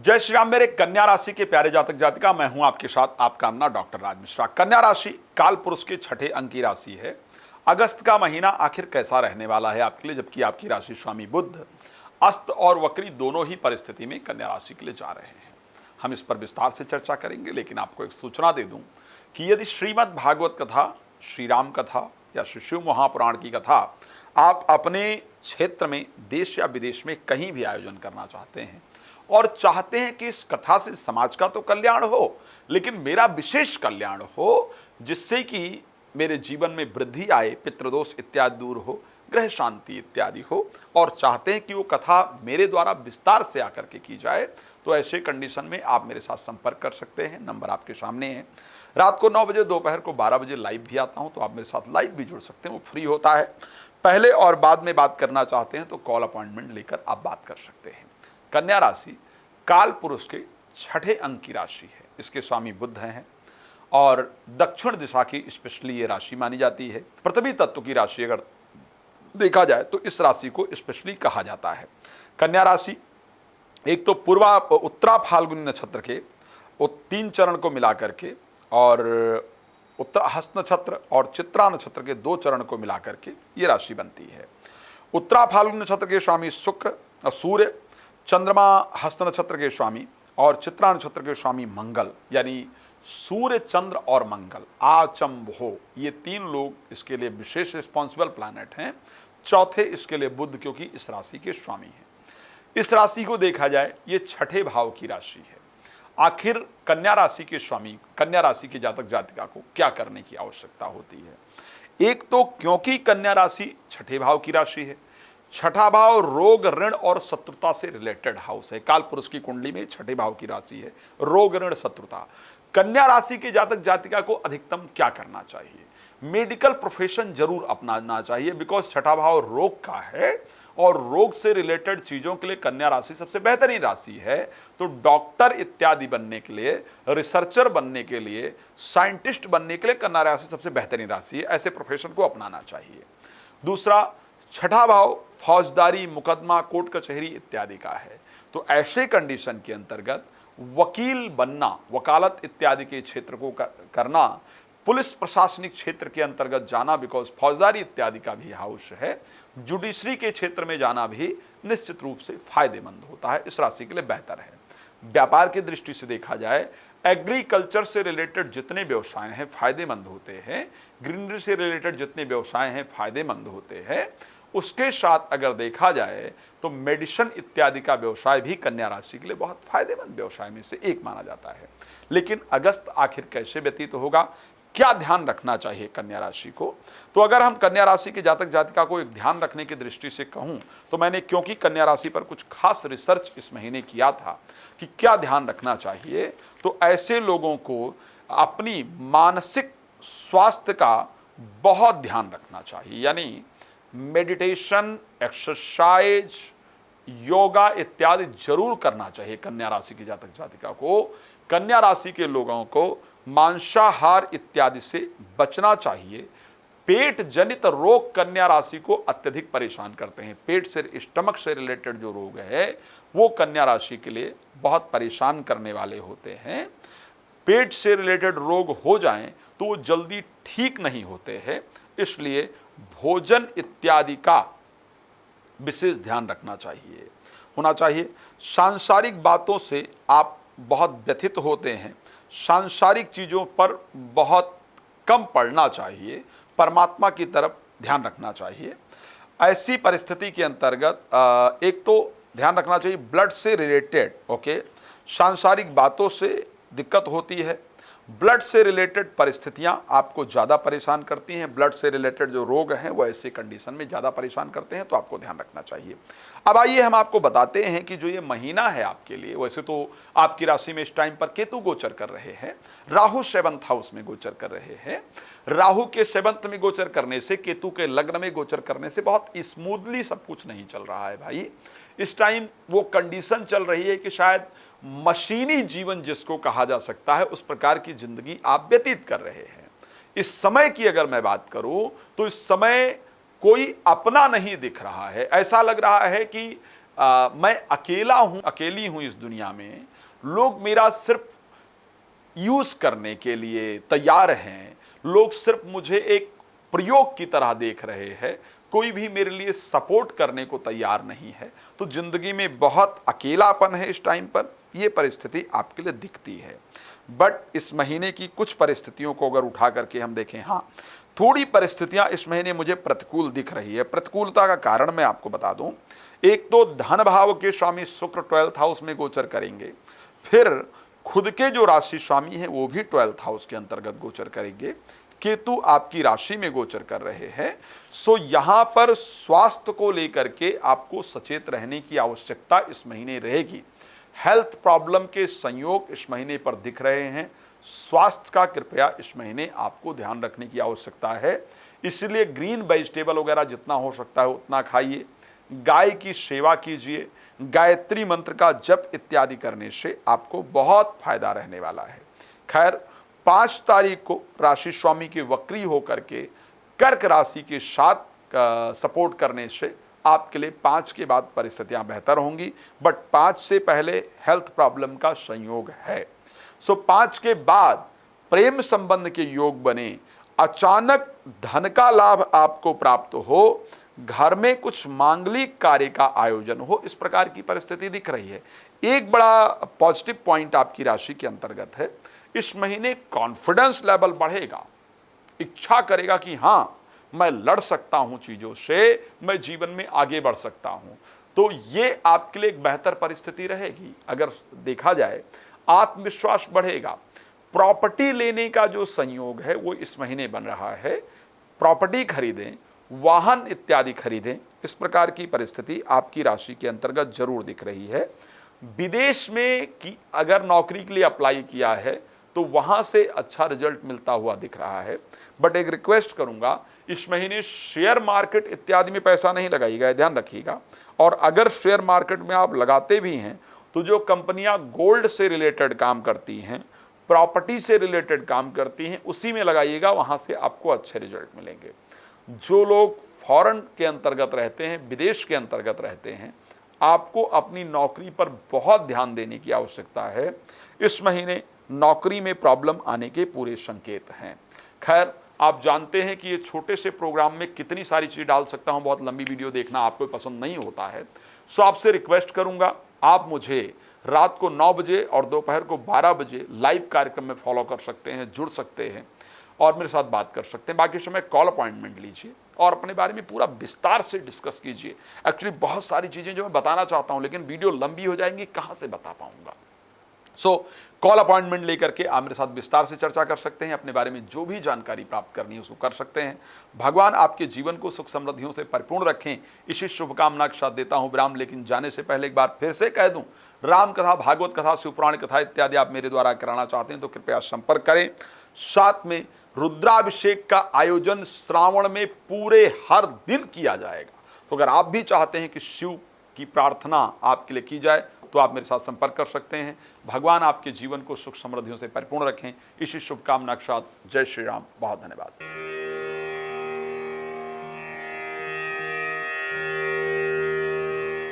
जय श्री राम। मेरे कन्या राशि के प्यारे जातक जातिका, मैं हूं आपके साथ आपका अपना डॉक्टर राज मिश्रा। कन्या राशि काल पुरुष के छठे अंक की राशि है। अगस्त का महीना आखिर कैसा रहने वाला है आपके लिए, जबकि आपकी राशि स्वामी बुध अस्त और वक्री दोनों ही परिस्थिति में कन्या राशि के लिए जा रहे हैं। हम इस पर विस्तार से चर्चा करेंगे, लेकिन आपको एक सूचना दे दूं कि यदि श्रीमद् भागवत कथा, श्री राम कथा या श्री शिव महापुराण की कथा आप अपने क्षेत्र में, देश या विदेश में कहीं भी आयोजन करना चाहते हैं और चाहते हैं कि इस कथा से समाज का तो कल्याण हो, लेकिन मेरा विशेष कल्याण हो, जिससे कि मेरे जीवन में वृद्धि आए, पितृदोष इत्यादि दूर हो, ग्रह शांति इत्यादि हो, और चाहते हैं कि वो कथा मेरे द्वारा विस्तार से आकर के की जाए, तो ऐसे कंडीशन में आप मेरे साथ संपर्क कर सकते हैं। नंबर आपके सामने है। रात को 9 बजे, दोपहर को 12 बजे लाइव भी आता हूं, तो आप मेरे साथ लाइव भी जुड़ सकते हैं, वो फ्री होता है। पहले और बाद में बात करना चाहते हैं तो कॉल अपॉइंटमेंट लेकर आप बात कर सकते हैं। कन्या राशि काल पुरुष के छठे अंक की राशि है। इसके स्वामी बुध हैं और दक्षिण दिशा की स्पेशली ये राशि मानी जाती है। पृथ्वी तत्व की राशि अगर देखा जाए तो इस राशि को स्पेशली कहा जाता है। कन्या राशि एक तो उत्तरा फाल्गुनी नक्षत्र के 3 चरण को मिला करके और उत्तर हस्त नक्षत्र और चित्रा नक्षत्र के 2 चरण को मिला करके ये राशि बनती है। उत्तरा फाल्गुनी नक्षत्र के स्वामी शुक्र, सूर्य, चंद्रमा हस्त नक्षत्र के स्वामी और चित्रा नक्षत्र के स्वामी मंगल, यानी सूर्य, चंद्र और मंगल, आचंभो, ये 3 लोग इसके लिए विशेष रिस्पॉन्सिबल प्लैनेट हैं। चौथे इसके लिए बुध, क्योंकि इस राशि के स्वामी हैं। इस राशि को देखा जाए ये छठे भाव की राशि है। आखिर कन्या राशि के स्वामी, कन्या राशि के जातक जातिका को क्या करने की आवश्यकता होती है? एक तो क्योंकि कन्या राशि छठे भाव की राशि है, छठा भाव रोग, ऋण और शत्रुता से रिलेटेड हाउस है। काल पुरुष की कुंडली में छठे भाव की राशि है, रोग, ऋण, शत्रुता। कन्या राशि के जातक जातिका को अधिकतम क्या करना चाहिए? मेडिकल प्रोफेशन जरूर अपनाना चाहिए, बिकॉज छठा भाव रोग का है और रोग से रिलेटेड चीजों के लिए कन्या राशि सबसे बेहतरीन राशि है। तो डॉक्टर इत्यादि बनने के लिए, रिसर्चर बनने के लिए, साइंटिस्ट बनने के लिए कन्या राशि सबसे बेहतरीन राशि है। ऐसे प्रोफेशन को अपनाना चाहिए। दूसरा, छठा भाव फौजदारी, मुकदमा, कोर्ट कचहरी इत्यादि का है। तो ऐसे कंडीशन के अंतर्गत वकील बनना, वकालत इत्यादि के क्षेत्र को करना, पुलिस प्रशासनिक क्षेत्र के अंतर्गत जाना, बिकॉज फौजदारी इत्यादि का भी हाउस है, जुडिशरी के क्षेत्र में जाना भी निश्चित रूप से फायदेमंद होता है। इस राशि के लिए बेहतर है। व्यापार की दृष्टि से देखा जाए, एग्रीकल्चर से रिलेटेड जितने व्यवसाय हैं फायदेमंद होते हैं, ग्रीनरी से रिलेटेड जितने व्यवसाय हैं फायदेमंद होते हैं। उसके साथ अगर देखा जाए तो मेडिसिन इत्यादि का व्यवसाय भी कन्या राशि के लिए बहुत फायदेमंद व्यवसाय में से एक माना जाता है। लेकिन अगस्त आखिर कैसे व्यतीत होगा, क्या ध्यान रखना चाहिए कन्या राशि को? तो अगर हम कन्या राशि के जातक जातिका को एक ध्यान रखने की दृष्टि से कहूं, तो मैंने क्योंकि कन्या राशि पर कुछ खास रिसर्च इस महीने किया था कि क्या ध्यान रखना चाहिए, तो ऐसे लोगों को अपनी मानसिक स्वास्थ्य का बहुत ध्यान रखना चाहिए। यानी मेडिटेशन, एक्सरसाइज, योगा इत्यादि जरूर करना चाहिए कन्या राशि की जातक जातिका को। कन्या राशि के लोगों को मांसाहार इत्यादि से बचना चाहिए। पेट जनित रोग कन्या राशि को अत्यधिक परेशान करते हैं। पेट से, स्टमक से रिलेटेड जो रोग है वो कन्या राशि के लिए बहुत परेशान करने वाले होते हैं। पेट से रिलेटेड रोग हो जाएं तो वो जल्दी ठीक नहीं होते हैं, इसलिए भोजन इत्यादि का विशेष ध्यान रखना चाहिए, होना चाहिए। सांसारिक बातों से आप बहुत व्यथित होते हैं, सांसारिक चीज़ों पर बहुत कम पढ़ना चाहिए, परमात्मा की तरफ ध्यान रखना चाहिए। ऐसी परिस्थिति के अंतर्गत एक तो ध्यान रखना चाहिए ब्लड से रिलेटेड, ओके, सांसारिक बातों से दिक्कत होती है, ब्लड से रिलेटेड परिस्थितियां आपको ज़्यादा परेशान करती हैं, ब्लड से रिलेटेड जो रोग हैं वो ऐसे कंडीशन में ज़्यादा परेशान करते हैं, तो आपको ध्यान रखना चाहिए। अब आइए हम आपको बताते हैं कि जो ये महीना है आपके लिए, वैसे तो आपकी राशि में इस टाइम पर केतु गोचर कर रहे हैं, राहु 7th हाउस में गोचर कर रहे हैं। राहु के 7th में गोचर करने से, केतु के लग्न में गोचर करने से बहुत स्मूथली सब कुछ नहीं चल रहा है भाई। इस टाइम वो कंडीशन चल रही है कि शायद मशीनी जीवन जिसको कहा जा सकता है, उस प्रकार की जिंदगी आप व्यतीत कर रहे हैं। इस समय की अगर मैं बात करूं तो इस समय कोई अपना नहीं दिख रहा है। ऐसा लग रहा है कि मैं अकेला हूं, अकेली हूं इस दुनिया में, लोग मेरा सिर्फ यूज करने के लिए तैयार हैं, लोग सिर्फ मुझे एक प्रयोग की तरह देख रहे हैं, कोई भी मेरे लिए सपोर्ट करने को तैयार नहीं है, तो जिंदगी में बहुत अकेलापन है इस टाइम पर, यह परिस्थिति आपके लिए दिखती है। बट इस महीने की कुछ परिस्थितियों को अगर उठा करके हम देखें, हाँ थोड़ी परिस्थितियां इस महीने मुझे प्रतिकूल दिख रही है। प्रतिकूलता का कारण मैं आपको बता दूं, एक तो धन भाव के स्वामी शुक्र 12th हाउस में गोचर करेंगे, फिर खुद के जो राशि स्वामी हैं वो भी 12th हाउस के अंतर्गत गोचर करेंगे, केतु आपकी राशि में गोचर कर रहे हैं। सो यहां पर स्वास्थ्य को लेकर के आपको सचेत रहने की आवश्यकता इस महीने रहेगी। हेल्थ प्रॉब्लम के संयोग इस महीने पर दिख रहे हैं, स्वास्थ्य का कृपया इस महीने आपको ध्यान रखने की आवश्यकता है। इसलिए ग्रीन वेजिटेबल वगैरह जितना हो सकता है उतना खाइए, गाय की सेवा कीजिए, गायत्री मंत्र का जप इत्यादि करने से आपको बहुत फायदा रहने वाला है। खैर 5 तारीख को राशि स्वामी के वक्री होकर के कर्क राशि के साथ सपोर्ट करने से आपके लिए 5 के बाद परिस्थितियां बेहतर होंगी, बट 5 से पहले हेल्थ प्रॉब्लम का संयोग है। सो 5 के बाद प्रेम संबंध के योग बने, अचानक धन का लाभ आपको प्राप्त हो, घर में कुछ मांगलिक कार्य का आयोजन हो, इस प्रकार की परिस्थिति दिख रही है। एक बड़ा पॉजिटिव पॉइंट आपकी राशि के अंतर्गत है, इस महीने कॉन्फिडेंस लेवल बढ़ेगा, इच्छा करेगा कि हां मैं लड़ सकता हूं चीजों से, मैं जीवन में आगे बढ़ सकता हूं, तो ये आपके लिए एक बेहतर परिस्थिति रहेगी। अगर देखा जाए आत्मविश्वास बढ़ेगा, प्रॉपर्टी लेने का जो संयोग है वो इस महीने बन रहा है, प्रॉपर्टी खरीदें, वाहन इत्यादि खरीदें, इस प्रकार की परिस्थिति आपकी राशि के अंतर्गत जरूर दिख रही है। विदेश में की अगर नौकरी के लिए अप्लाई किया है तो वहां से अच्छा रिजल्ट मिलता हुआ दिख रहा है। बट एक रिक्वेस्ट करूंगा, इस महीने शेयर मार्केट इत्यादि में पैसा नहीं लगाइएगा, ध्यान रखिएगा। और अगर शेयर मार्केट में आप लगाते भी हैं तो जो कंपनियां गोल्ड से रिलेटेड काम करती हैं, प्रॉपर्टी से रिलेटेड काम करती हैं, उसी में लगाइएगा, वहां से आपको अच्छे रिजल्ट मिलेंगे। जो लोग फॉरेन के अंतर्गत रहते हैं, विदेश के अंतर्गत रहते हैं, आपको अपनी नौकरी पर बहुत ध्यान देने की आवश्यकता है। इस महीने नौकरी में प्रॉब्लम आने के पूरे संकेत हैं। खैर आप जानते हैं कि ये छोटे से प्रोग्राम में कितनी सारी चीज़ डाल सकता हूं, बहुत लंबी वीडियो देखना आपको पसंद नहीं होता है। सो आपसे रिक्वेस्ट करूंगा, आप मुझे रात को 9 बजे और दोपहर को 12 बजे लाइव कार्यक्रम में फॉलो कर सकते हैं, जुड़ सकते हैं और मेरे साथ बात कर सकते हैं। बाकी समय कॉल अपॉइंटमेंट लीजिए और अपने बारे में पूरा विस्तार से डिस्कस कीजिए। एक्चुअली बहुत सारी चीज़ें जो मैं बताना चाहता हूं, लेकिन वीडियो लंबी हो जाएंगी, कहाँ से बता पाऊंगा। सो कॉल अपॉइंटमेंट लेकर के आप मेरे साथ विस्तार से चर्चा कर सकते हैं, अपने बारे में जो भी जानकारी प्राप्त करनी है उसको कर सकते हैं। भगवान आपके जीवन को सुख समृद्धियों से परिपूर्ण रखें, इसी शुभकामना के साथ देता हूं विराम। लेकिन जाने से पहले एक बार फिर से कह दूं, राम कथा, भागवत कथा, शिवपुराण कथा इत्यादि आप मेरे द्वारा कराना चाहते हैं तो कृपया संपर्क करें। साथ में रुद्राभिषेक का आयोजन श्रावण में पूरे हर दिन किया जाएगा, तो अगर आप भी चाहते हैं कि शिव की प्रार्थना आपके लिए की जाए तो आप मेरे साथ संपर्क कर सकते हैं। भगवान आपके जीवन को सुख समृद्धियों से परिपूर्ण रखें, इसी शुभकामना के साथ जय श्री राम। बहुत धन्यवाद।